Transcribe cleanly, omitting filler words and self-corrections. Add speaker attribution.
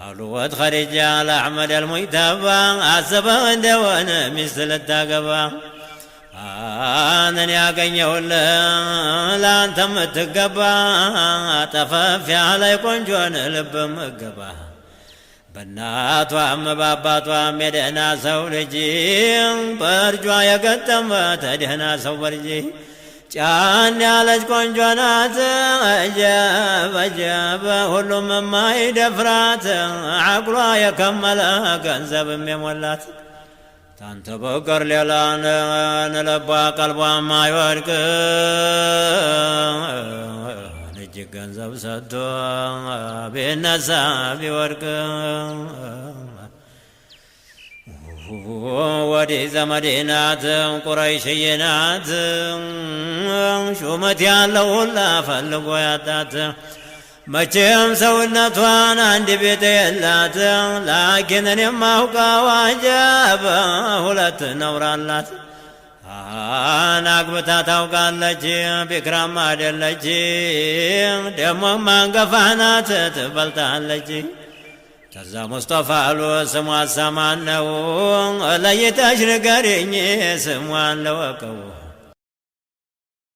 Speaker 1: አሉወት ኸዲጃ ለአሕመድ አልሙይተባ አሰበህ እንደሆነ ሚስት ልታገባ አንን ያገኘሁልህ ለአንተ የምትገባ ጠፈፍ ያለይ ቆንጆን ልብ ምገባ በእናቷም በአባቷም የደህና ሰው ልጅ በእርጇ የገጠመ ተደህና ሰው በልጅ ጫን ያለች ቆንጆ ናት አጀብ አጀብ ሁሉም የማይደፍራት ዓቅሏ የከመለ ገንዘብም የሞላት ታንተ በቀር ሌላን ልቧ ቀልቧ ማይወድቅ እጅግ ገንዘብ ሰጥቶ ቢነሳ ቢወድቅ ወዲህ ዘመዴ ናት ቁረይሽዬ ናት ሹመት ያለው ሁላ ፈልጎ ያጣት መቼም ሰውነቷን አንድ ቤት የላት ላኪን እኔ የማውቀው አጀብ ሁለት ነውራላት አግብታ ታውቃለች ቢክራም አይደለች ደሞም አንገፋ ናት ትበልጣለች ተዛ ሙስጠፋ አሉ ስሟ ማን ነው ለይተሽ ንገሪኝ ስሟን ለወቀው